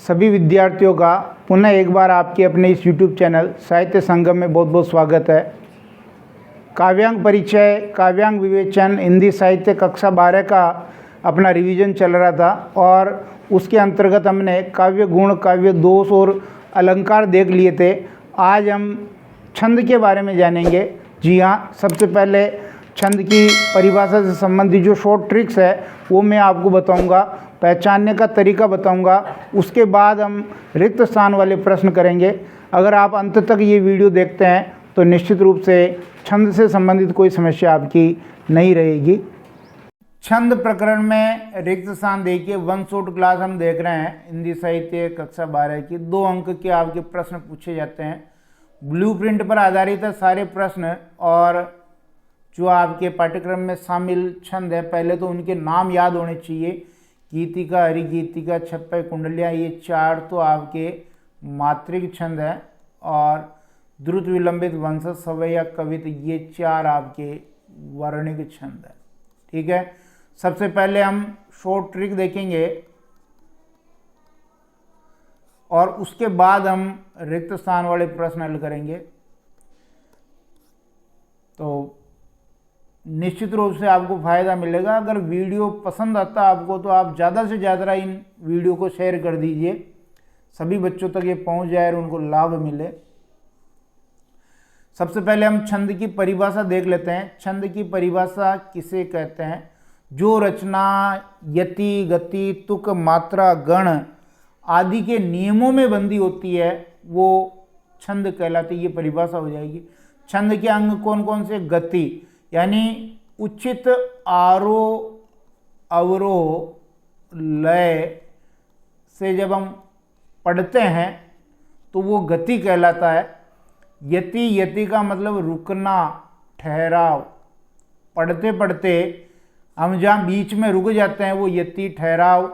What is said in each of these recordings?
सभी विद्यार्थियों का पुनः एक बार आपके अपने इस YouTube चैनल साहित्य संगम में बहुत बहुत स्वागत है। काव्यांग परिचय, काव्यांग विवेचन, हिंदी साहित्य कक्षा 12 का अपना रिवीजन चल रहा था और उसके अंतर्गत हमने काव्य गुण, काव्य दोष और अलंकार देख लिए थे। आज हम छंद के बारे में जानेंगे। जी हाँ, सबसे पहले छंद की परिभाषा से संबंधित जो शॉर्ट ट्रिक्स है वो मैं आपको बताऊंगा, पहचानने का तरीका बताऊंगा। उसके बाद हम रिक्त स्थान वाले प्रश्न करेंगे। अगर आप अंत तक ये वीडियो देखते हैं तो निश्चित रूप से छंद से संबंधित कोई समस्या आपकी नहीं रहेगी। छंद प्रकरण में रिक्त स्थान देखिए, वन शॉट क्लास हम देख रहे हैं। हिंदी साहित्य कक्षा 12 की 2 अंक के आपके प्रश्न पूछे जाते हैं। ब्लूप्रिंट पर आधारित है सारे प्रश्न और जो आपके पाठ्यक्रम में शामिल छंद है पहले तो उनके नाम याद होने चाहिए। गीतिका, हरिगीतिका, छप्पय, कुंडलियाँ, ये 4 तो आपके मात्रिक छंद हैं और द्रुत, विलंबित, वंशज, सवय या कवित, ये 4 आपके वर्णिक छंद हैं। ठीक है, सबसे पहले हम शॉर्ट ट्रिक देखेंगे और उसके बाद हम रिक्त स्थान वाले प्रश्न हल करेंगे। तो निश्चित रूप से आपको फायदा मिलेगा। अगर वीडियो पसंद आता आपको तो आप ज़्यादा से ज़्यादा इन वीडियो को शेयर कर दीजिए, सभी बच्चों तक ये पहुंच जाए और उनको लाभ मिले। सबसे पहले हम छंद की परिभाषा देख लेते हैं। छंद की परिभाषा किसे कहते हैं? जो रचना यति, गति, तुक, मात्रा, गण आदि के नियमों में बंधी होती है वो छंद कहलाती है। ये परिभाषा हो जाएगी। छंद के अंग कौन कौन से? गति यानी उचित आरोह अवरोह लय से जब हम पढ़ते हैं तो वो गति कहलाता है। यति, यति का मतलब रुकना, ठहराव। पढ़ते पढ़ते हम जहाँ बीच में रुक जाते हैं वो यति, ठहराव,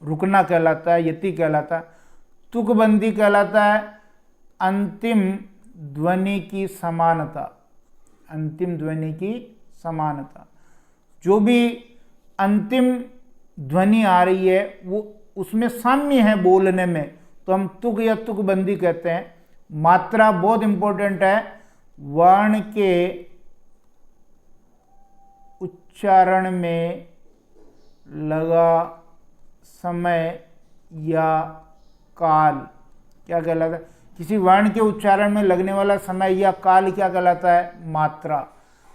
रुकना कहलाता है, यति कहलाता है। तुकबंदी कहलाता है अंतिम ध्वनि की समानता। अंतिम ध्वनि की समानता, जो भी अंतिम ध्वनि आ रही है वो उसमें साम्य है बोलने में, तो हम तुक या तुकबंदी कहते हैं। मात्रा बहुत इंपॉर्टेंट है। वर्ण के उच्चारण में लगा समय या काल क्या कहलाता है? किसी वर्ण के उच्चारण में लगने वाला समय या काल क्या कहलाता है? मात्रा।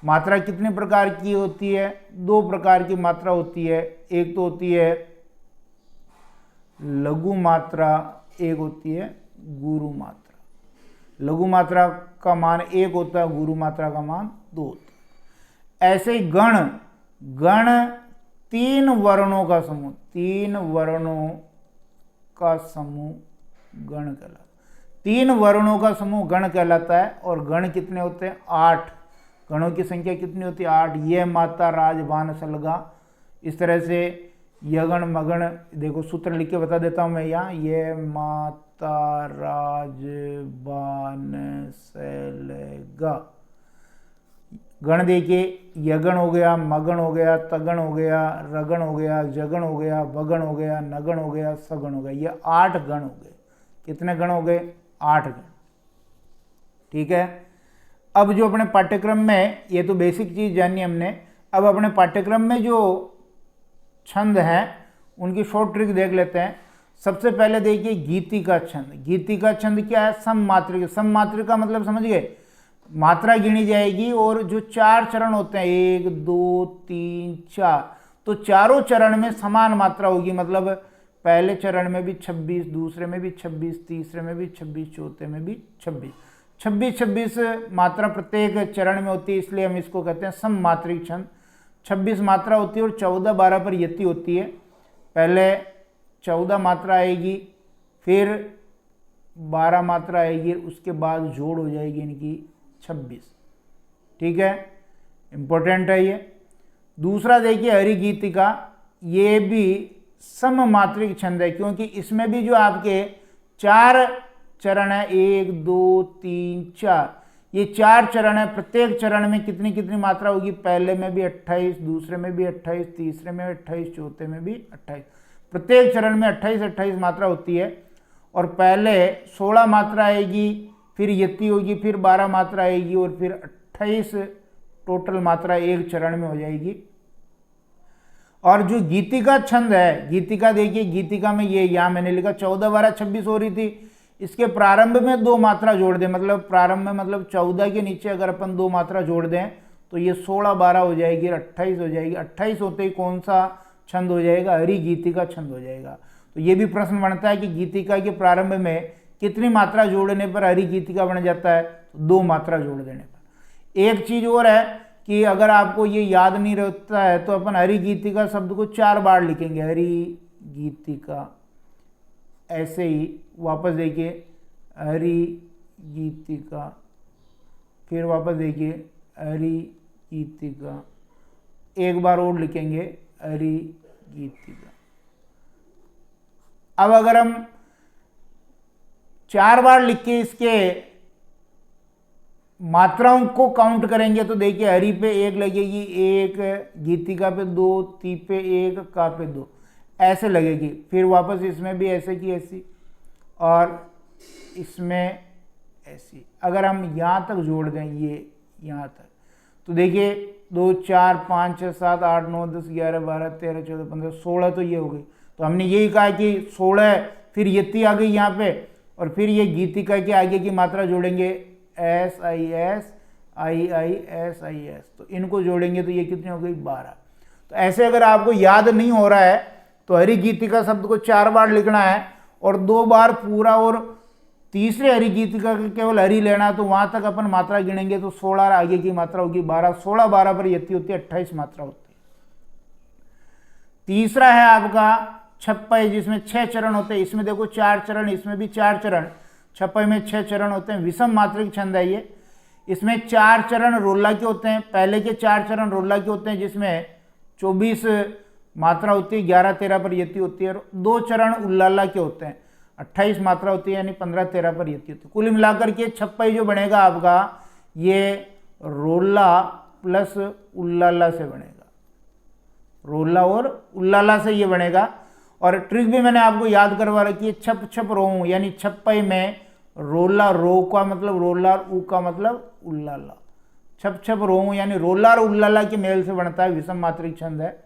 मात्रा कितने प्रकार की होती है? 2 प्रकार की मात्रा होती है। एक तो होती है लघु मात्रा, एक होती है गुरु मात्रा। लघु मात्रा का मान 1 होता है, गुरु मात्रा का मान 2 होता है। ऐसे ही गण, गण 3 वर्णों का समूह, 3 वर्णों का समूह गण कहलाता है। 3 वर्णों का समूह गण कहलाता है। और गण कितने होते हैं? 8। गणों की संख्या कितनी होती है? 8। ये माता, राज, बाण, सलगा, इस तरह से यगण, मगण। देखो सूत्र लिख के बता देता हूं मैं यहाँ। ये माता, राज, बाण, सलगा। गण देखिए, यगण हो गया, मगण हो गया, तगण हो गया, रगण हो गया, जगण हो गया, वगण हो गया, नगण हो गया, सगण हो गया। ये 8 गण हो गए। कितने गण हो गए? 8 गण। ठीक है, अब जो अपने पाठ्यक्रम में, ये तो बेसिक चीज जानी हमने, अब अपने पाठ्यक्रम में जो छंद हैं उनकी शॉर्ट ट्रिक देख लेते हैं। सबसे पहले देखिए गीति का छंद। गीति का छंद क्या है? सममात्रिक। सममात्रिक का मतलब समझ गए? मात्रा गिनी जाएगी और जो 4 चरण होते हैं, 1 2 3 4, तो चारों चरण में समान मात्रा होगी। मतलब पहले चरण में भी 26, दूसरे में भी 26, तीसरे में भी 26, चौथे में भी 26। 26 मात्रा प्रत्येक चरण में होती है, इसलिए हम इसको कहते हैं सममात्रिक छंद। 26 मात्रा होती है और 14 12 पर यति होती है। पहले 14 मात्रा आएगी, फिर 12 मात्रा आएगी, उसके बाद जोड़ हो जाएगी इनकी 26। ठीक है, इंपॉर्टेंट है ये। दूसरा देखिए हरिगीतिका, ये भी सममात्रिक छंद है क्योंकि इसमें भी जो आपके 4 चरण है, 1 2 3 4, ये 4 चरण है। प्रत्येक चरण में कितनी कितनी मात्रा होगी? पहले में भी 28, दूसरे में भी 28, तीसरे में 28, चौथे में भी 28। प्रत्येक चरण में 28-28 मात्रा होती है, और पहले 16 मात्रा आएगी, फिर यति होगी, फिर 12 मात्रा आएगी, और फिर 28 टोटल मात्रा एक चरण में हो जाएगी। और जो गीतिका छंद है, गीतिका देखिए, गीतिका में ये यहाँ मैंने लिखा 14, 12, 26 हो रही थी, इसके प्रारंभ में 2 मात्रा जोड़ दें, मतलब प्रारंभ में मतलब 14 के नीचे अगर अपन 2 मात्रा जोड़ दें तो ये 16, 12 हो जाएगी और 28 हो जाएगी। 28 होते ही कौन सा छंद हो जाएगा? हरि गीतिका छंद हो जाएगा। तो ये भी प्रश्न बनता है कि गीतिका के प्रारंभ में कितनी मात्रा जोड़ने पर हरि गीतिका बन जाता है? 2 मात्रा जोड़ देने पर। एक चीज और है कि अगर आपको ये याद नहीं रहता है तो अपन हरि गीतिका शब्द को 4 बार लिखेंगे, हरि गीतिका, ऐसे ही वापस देखिए हरि गीतिका, फिर वापस देखिए हरि गीतिका, एक बार और लिखेंगे हरि गीतिका। अब अगर हम 4 बार लिख के इसके मात्राओं को काउंट करेंगे तो देखिए हरि पे 1 लगेगी, 1, गीतिका पे 2, ती पे 1, का पे 2, ऐसे लगेगी। फिर वापस इसमें भी ऐसे की ऐसी, और इसमें ऐसी। अगर हम यहाँ तक जोड़ दें, ये यहाँ तक, तो देखिए 2, 4, 5, 6, 7, 8, 9, 10, 11, 12, 13, 14, 15, 16 तो ये हो गई। तो हमने यही कहा कि 16, फिर यति आ गई यहाँ पे, और फिर ये गीतिका के आगे की मात्रा जोड़ेंगे, S I S, I I S I S, तो इनको जोड़ेंगे तो ये कितनी हो गई? 12। तो ऐसे अगर आपको याद नहीं हो रहा है तो हरि गीतिका शब्द को 4 बार लिखना है और 2 बार पूरा, और तीसरे हरि गीतिका का केवल हरि लेना, तो वहां तक अपन मात्रा गिनेंगे तो 16 आगे की मात्रा होगी 12, 16, 12 पर यति होती है 28 मात्रा होती है। तीसरा है आपका छप्पई, जिसमें 6 चरण होते हैं। इसमें देखो 4 चरण, इसमें भी 4 चरण, छप्पई में 6 चरण होते हैं। विषम मात्रिक छंद है ये। इसमें 4 चरण रोल्ला के होते हैं। पहले के 4 चरण रोल्ला के होते हैं जिसमें 24 मात्रा होती है, 11, 13 पर यति होती है। और 2 चरण उल्लाला के होते हैं, 28 मात्रा होती है, यानी 15, 13 पर यति होती है। कुल मिलाकर के छप्पई जो बनेगा आपका, ये रोल्ला प्लस उल्लाला से बनेगा, रोल्ला और उल्लाला से ये बनेगा। और ट्रिक भी मैंने आपको याद करवा रखी है, छप छप रोऊं, यानी छप्पई में रोल्ला, रो का मतलब रोल्ला, ऊ का मतलब उल्लाला। छप छप रोऊं यानी रोल्ला और उल्लाला के मेल से बनता है, विषम मात्रिक छंद है।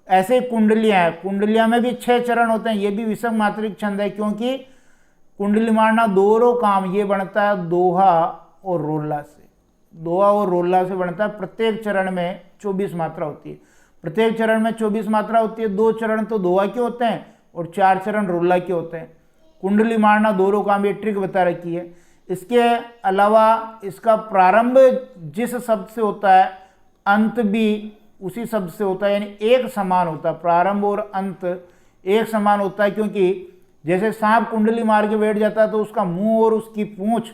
ऐसे कुंडलियां हैं, कुंडलियां में भी 6 चरण होते हैं, ये भी विषम मात्रिक छंद है, क्योंकि कुंडली मारना दोहरो काम, ये बनता है दोहा और रोल्ला से, दोहा और रोल्ला से बनता है। प्रत्येक चरण में 24 मात्रा होती है, प्रत्येक चरण में 24 मात्रा होती है। 2 चरण तो दोहा के होते हैं और 4 चरण रोल्ला के होते हैं। कुंडली मारना दोहरो काम, ये ट्रिक बता रखी है। इसके अलावा इसका प्रारंभ जिस शब्द से होता है, अंत भी उसी शब्द से होता है, यानी एक समान होता है, प्रारंभ और अंत एक समान होता है। क्योंकि जैसे सांप कुंडली मार के बैठ जाता है तो उसका मुंह और उसकी पूंछ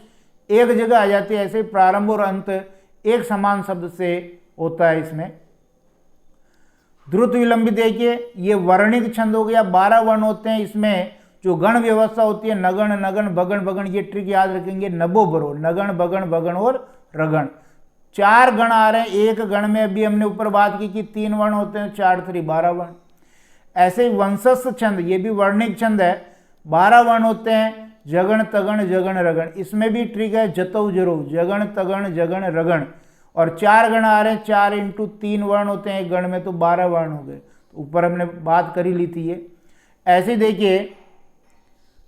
एक जगह आ जाती है, ऐसे प्रारंभ और अंत एक समान शब्द से होता है। इसमें द्रुत विलंबित देखिए, ये वर्णिक छंद हो गया, 12 वर्ण होते हैं। इसमें जो गण व्यवस्था होती है, नगण, नगण, बगण, बगण, ये ट्रिक याद रखेंगे, नबो बरो, नगण, बगण, बगण और रगण। 4 गण आ रहे हैं एक गण में। अभी हमने ऊपर बात की कि 3 वर्ण होते हैं, 4, 3, 12 वर्ण। ऐसे ही वंशस्थ छंद, ये भी वर्णिक छंद है, 12 वर्ण होते हैं, जगण, तगण, जगण, रगण। इसमें भी ट्रिक है, जतौ जरो, जगण, तगण, जगण, रगण। और 4 गण आ रहे हैं, 4 × 3 वर्ण होते हैं एक गण में, तो 12 वर्ण हो गए। तो ऊपर हमने बात करी ली थी ये। ऐसे देखिए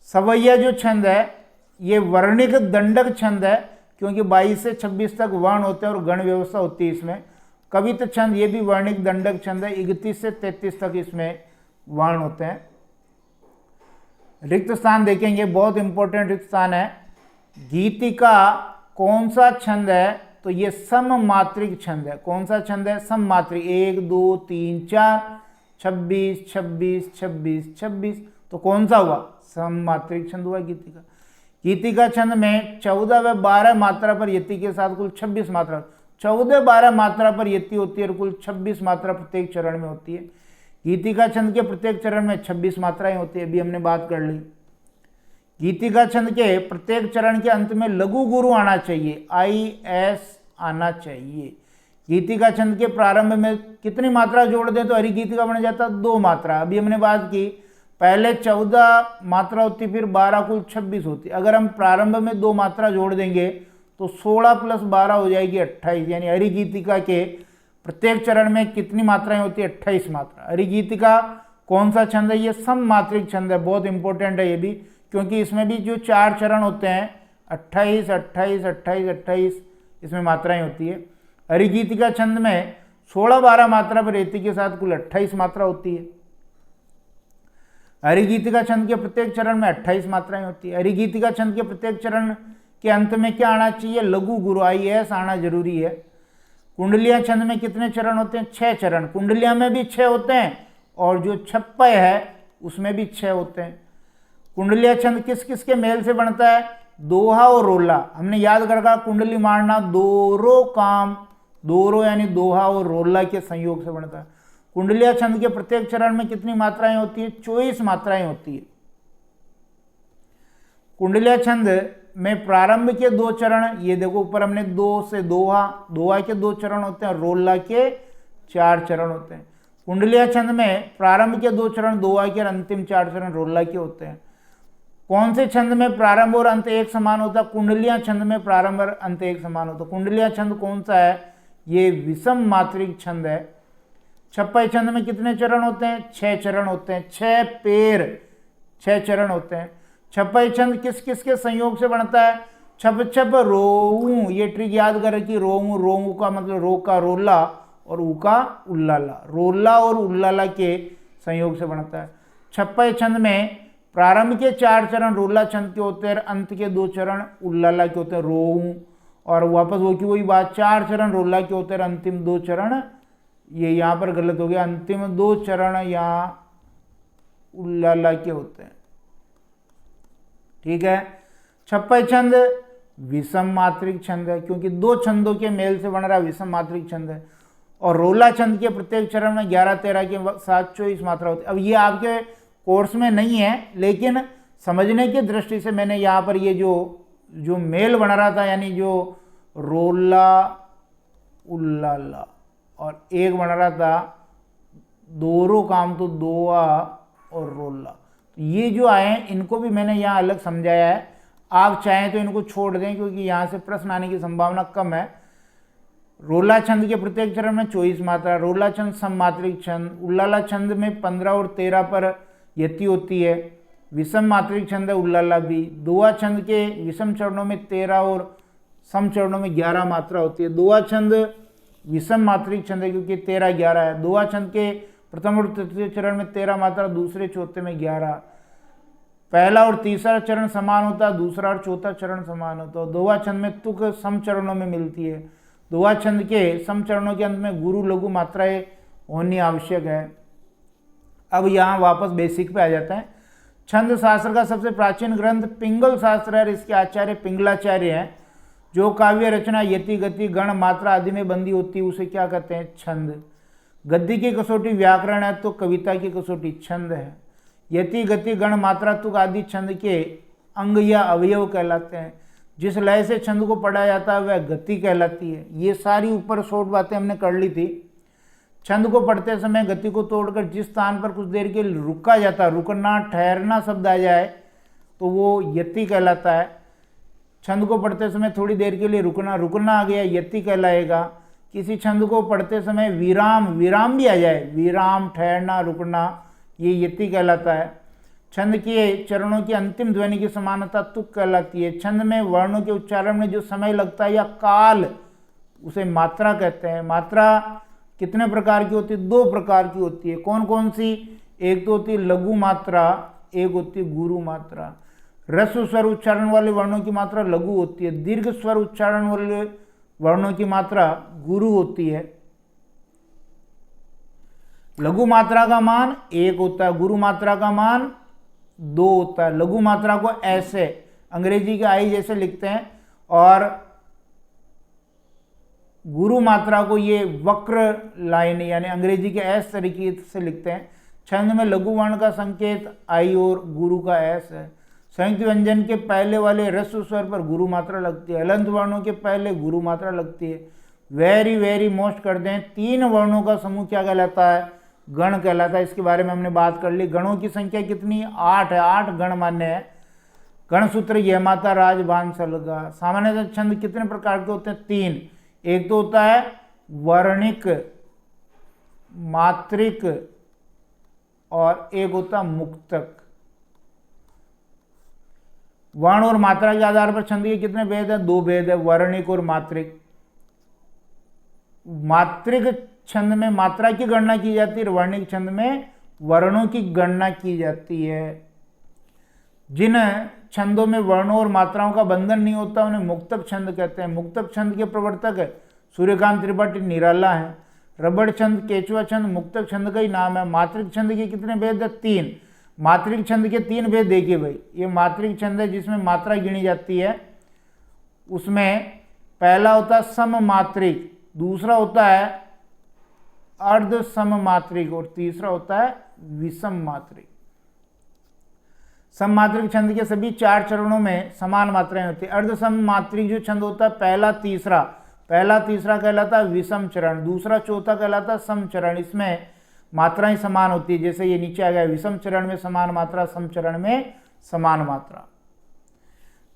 सवैया जो छंद है, ये वर्णिक दंडक छंद है, क्योंकि 22 से 26 तक वर्ण होते हैं और गण व्यवस्था होती है इसमें। कवित छंद, ये भी वर्णिक दंडक छंद है, 31 से 33 तक इसमें वर्ण होते हैं। रिक्त स्थान देखेंगे, बहुत इंपॉर्टेंट रिक्त स्थान है। गीतिका कौन सा छंद है? तो ये सममात्रिक छंद है। कौन सा छंद है? सममात्रिक। 1, 2, 3, 4, 26, 26, 26, 26, तो कौन सा हुआ? सममात्रिक छंद हुआ गीतिका। गीतिका छंद में 14 व 12 मात्रा पर यति के साथ कुल 26 मात्रा, 14, 12 मात्रा पर यति होती है और कुल 26 मात्रा प्रत्येक चरण में होती है। गीतिका छंद के प्रत्येक चरण में 26 मात्राएं होती है, अभी हमने बात कर ली। गीतिका छंद के प्रत्येक चरण के अंत में लघु गुरु आना चाहिए, IS आना चाहिए। गीतिका छंद के प्रारंभ में कितनी मात्रा जोड़ दें तो हरी गीतिका बन जाता 2 मात्रा। अभी हमने बात की पहले 14 मात्रा होती, फिर 12 कुल 26 होती। अगर हम प्रारंभ में 2 मात्रा जोड़ देंगे तो 16 + 12 हो जाएगी 28, यानी हरी गीतिका के प्रत्येक चरण में कितनी मात्राएं होती है? 28 मात्रा। हरी गीतिका कौन सा छंद है? ये सममात्रिक छंद है, बहुत इंपॉर्टेंट है ये भी, क्योंकि इसमें भी जो 4 चरण होते हैं 28, 28, 28, 28 इसमें मात्राएं होती है। हरी गीतिका छंद में 16, 12 मात्रा पर रेती के साथ कुल 28 मात्रा होती है। हरी गीतिका छंद के प्रत्येक चरण में 28 मात्राएं होती है। हरी गीतिका छंद के प्रत्येक चरण के अंत में क्या आना चाहिए? लघु गुरु IAS आना जरूरी है। कुंडलिया छंद में कितने चरण होते हैं? 6 चरण। कुंडलिया में भी 6 होते हैं और जो छप्पय है उसमें भी 6 होते हैं। कुंडलिया छंद किस किस के मेल से बनता है? दोहा और रोला। हमने याद कर रखा कुंडली मारना दोरो काम, दोरो यानी दोहा और रोला के संयोग से बनता है। कुंडलिया छंद के प्रत्येक चरण में कितनी मात्राएं होती है? 24 मात्राएं होती है। कुंडलिया छंद में प्रारंभ के 2 चरण, ये देखो ऊपर हमने 2 से दोहा, दोहा के 2 चरण होते हैं, रोला के 4 चरण होते हैं। कुंडलिया छंद में प्रारंभ के 2 चरण दोहा के और अंतिम 4 चरण रोला के होते हैं। कौन से छंद में प्रारंभ और अंत एक समान होता है? कुंडलिया छंद में प्रारंभ और अंत एक समान होता है। कुंडलिया छंद कौन सा है? ये विषम मात्रिक छंद है। छप्पय छंद में कितने चरण होते हैं? 6 चरण होते हैं। 6 पेर 6 चरण होते हैं। छप्पय छंद किस किस के संयोग से बनता है? छप छप रोऊ, ये ट्रिक याद कर कि रोऊ, रोऊ का मतलब रो का रोला और ऊ का उल्लाला, रोला और उल्लाला के संयोग से बनता है। छप्पय छंद में प्रारंभ के 4 चरण रोला छंद के होते हैं, अंत के 2 चरण उल्लाला के होते हैं, रोऊ, और वापस वो की वही बात, 4 चरण रोला के होते हैं, अंतिम 2 चरण, ये यहाँ पर गलत हो गया, अंतिम 2 चरण यहाँ उल्लाला के होते हैं। ठीक है। छप्पय छंद विषम मात्रिक छंद है, क्योंकि 2 छंदों के मेल से बन रहा विषम मात्रिक छंद है। और रोला छंद के प्रत्येक चरण में 11, 13 के साथ 24 मात्रा होती है। अब ये आपके कोर्स में नहीं है, लेकिन समझने की दृष्टि से मैंने यहाँ पर ये जो मेल बन रहा था, यानी जो रोला उल्लाला और एक बन रहा था दोरो काम, तो दोआ और रोला, ये जो आए हैं इनको भी मैंने यहाँ अलग समझाया है। आप चाहें तो इनको छोड़ दें, क्योंकि यहाँ से प्रश्न आने की संभावना कम है। रोला छंद के प्रत्येक चरण में 24 मात्रा। रोला छंद सममात्रिक छंद। उल्लाला छंद में 15 और 13 पर यति होती है। विषम मात्रिक छंद है उल्लाला भी। दोहा छंद के विषम चरणों में 13 और सम चरणों में 11 मात्रा होती है। दोहा छंद विषम मात्रिक छंद है, क्योंकि 13, 11 है। दोहा छंद के प्रथम और तृतीय चरण में 13 मात्रा, दूसरे चौथे में 11। पहला और तीसरा चरण समान होता है, दूसरा और चौथा चरण समान होता है। दोहा छंद में तुक सम चरणों में मिलती है। दोहा छंद के सम चरणों के अंत में गुरु लघु मात्राएं होनी आवश्यक है। अब यहाँ वापस बेसिक पे आ जाते हैं। छंद शास्त्र का सबसे प्राचीन ग्रंथ पिंगल शास्त्र है, इसके आचार्य पिंगलाचार्य हैं। जो काव्य रचना यति गति गण मात्रा आदि में बंदी होती है उसे क्या कहते हैं? छंद। गद्य की कसौटी व्याकरण है, तो कविता की कसौटी छंद है। यति गति गण मात्रा तुक आदि छंद के अंग या अवयव कहलाते हैं। जिस लय से छंद को पढ़ा जाता है वह गति कहलाती है। ये सारी ऊपर शॉर्ट बातें हमने कर ली थी। छंद को पढ़ते समय गति को तोड़कर जिस स्थान पर कुछ देर के लिए रुका जाता है, रुकना ठहरना शब्द आ जाए तो वो यति कहलाता है। छंद को पढ़ते समय थोड़ी देर के लिए रुकना आ गया, यति कहलाएगा। किसी छंद को पढ़ते समय विराम भी आ जाए, विराम ठहरना रुकना, ये यति कहलाता है। छंद के चरणों की अंतिम ध्वनि की समानता तुक कहलाती है। छंद में वर्णों के उच्चारण में जो समय लगता है या काल, उसे मात्रा कहते हैं। मात्रा कितने प्रकार की होती है? 2 प्रकार की होती है। कौन कौन सी? एक तो होती है लघु मात्रा, एक होती है गुरु मात्रा। ह्रस्व स्वर उच्चारण वाले वर्णों की मात्रा लघु होती है। दीर्घ स्वर उच्चारण वाले वर्णों की मात्रा गुरु होती है। लघु मात्रा का मान 1 होता है, गुरु मात्रा का मान 2 होता है। लघु मात्रा को ऐसे अंग्रेजी के आई जैसे लिखते हैं, और गुरु मात्रा को ये वक्र लाइन यानी अंग्रेजी के एस तरीके से लिखते हैं। छंद में लघु वर्ण का संकेत आई और गुरु का एस है। संयुक्त व्यंजन के पहले वाले ह्रस्व स्वर पर गुरु मात्रा लगती है। हलंत वर्णों के पहले गुरु मात्रा लगती है। वेरी वेरी मोस्ट कर दें, 3 वर्णों का समूह क्या कहलाता है? गण कहलाता है। इसके बारे में हमने बात कर ली। गणों की संख्या कितनी? 8 है। 8 गण मान्य है। गण सूत्र यह माता राज बान सलगा। सामान्यतः छंद कितने प्रकार के होते हैं? 3। एक तो होता है वर्णिक, मात्रिक और एक होता है मुक्तक। वर्ण और मात्रा के आधार पर छंद के कितने भेद है? 2 भेद है, वर्णिक और मात्रिक। मात्रिक छंद में मात्रा की गणना की जाती है, वर्णिक छंद में वर्णों की गणना की जाती है। जिन छंदों में वर्णों और मात्राओं का बंधन नहीं होता उन्हें मुक्तक छंद कहते हैं। मुक्तक छंद के प्रवर्तक सूर्यकांत त्रिपाठी निराला है। रबड़ छंद, केचुआ छंद मुक्तक छंद का ही नाम है। मात्रिक छंद के कितने भेद है? 3। मात्रिक छंद के 3 भेद देखिए भाई। ये मात्रिक छंद है जिसमें मात्रा गिनी जाती है। उसमें पहला होता है सममात्रिक, दूसरा होता है अर्ध सममात्रिक और तीसरा होता है विषम मात्रिक। सममात्रिक छंद के सभी 4 चरणों में समान मात्राएं होती है। अर्ध सममात्रिक जो छंद होता है पहला तीसरा कहलाता है विषम चरण, दूसरा चौथा कहलाता है सम चरण। इसमें मात्राएं समान होती है। जैसे ये नीचे आ गया, विषम चरण में समान मात्रा, सम चरण में समान मात्रा।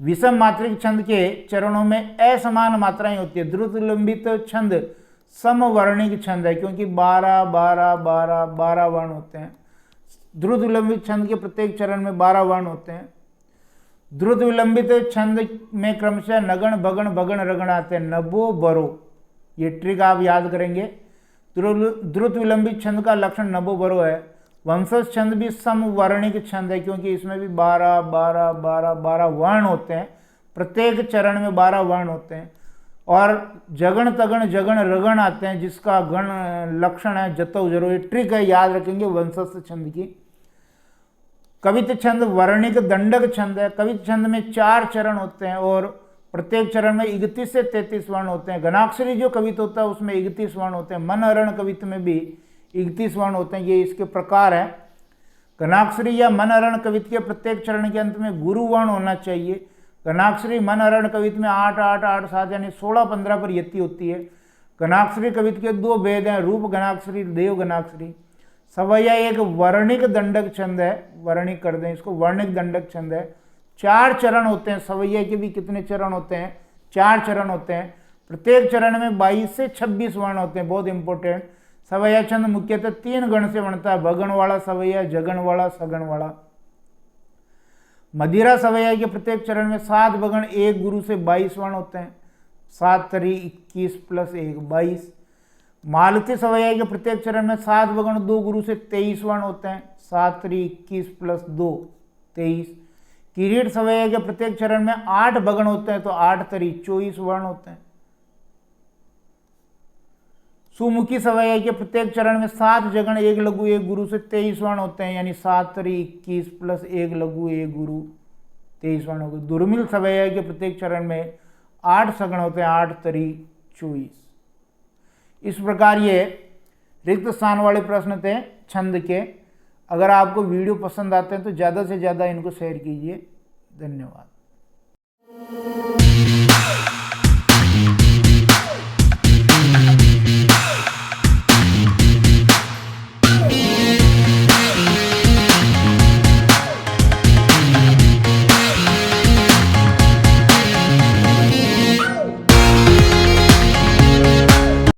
विषम मात्रिक छंद के चरणों में असमान मात्राएं होती है। द्रुत विलंबित छंद समवर्णिक छंद है क्योंकि 12 12 12 12 वर्ण होते हैं। द्रुत विलंबित छंद के प्रत्येक चरण में 12 वर्ण होते हैं। द्रुत विलंबित छंद में क्रमशः नगण भगण भगण रगण आते हैं। नभो बरो, ये ट्रिक आप याद करेंगे। द्रुत विलंबित छंद का लक्षण नभो बरो है। वंशज छंद भी समवर्णिक छंद है क्योंकि इसमें भी 12 12 12 12 वर्ण होते हैं। प्रत्येक चरण में 12 वर्ण होते हैं। और जगण तगण जगण रगण आते हैं जिसका गण लक्षण है जतो जरो। ये ट्रिक है, याद रखेंगे वंशज छंद की। कवित छंद वर्णिक दंडक छंद है। कवित छंद में 4 चरण होते हैं और प्रत्येक चरण में 31 से 33 वर्ण होते हैं। घनाक्षरी जो कवित होता है उसमें 31 वर्ण होते हैं। मनहरण कवित में भी 31 वर्ण होते हैं। ये इसके प्रकार है। घनाक्षरी या मनहरण कवित के प्रत्येक चरण के अंत में गुरु वर्ण होना चाहिए। घनाक्षरी मनहरण कवित में 8 8 8 7 यानी 16 15 पर यति होती है। घनाक्षरी कवित के 2 भेद हैं, रूप घनाक्षरी, देव घनाक्षरी। सवैया एक वर्णिक दंडक छंद है, वर्णिक कर दें इसको, वर्णिक दंडक छंद है। 4 चरण होते हैं। सवैया के भी कितने चरण होते हैं? 4 चरण होते हैं। प्रत्येक चरण में 22 से 26 वर्ण होते हैं, बहुत इंपॉर्टेंट। सवैया छंद मुख्यतः 3 गण से बनता है, भगण वाला सवैया, जगण वाला, सगण वाला। मदिरा सवैया के प्रत्येक चरण में 7 भगण 1 गुरु से 22 वर्ण होते हैं। 7 3 21 + 1 22। मालती सवैया के प्रत्येक चरण में 7 भगण 2 गुरु से 23 वर्ण होते हैं। 7 3 21 + 2 23। किरीट सवैया के प्रत्येक चरण में 8 भगण होते हैं तो 8 3 24 वर्ण होते हैं। सुमुखी सवैया के प्रत्येक चरण में 7 जगण 1 लघु 1 गुरु से 23 वर्ण होते हैं, यानी 7 3 21 + 1 लघु 1 गुरु 23 वर्ण हो गए। दुर्मिल सवैया के प्रत्येक चरण में 8 सगण होते हैं, 8 3 24। इस प्रकार ये रिक्त स्थान वाले प्रश्न थे छंद के। अगर आपको वीडियो पसंद आते हैं तो ज़्यादा से ज़्यादा इनको शेयर कीजिए। धन्यवाद।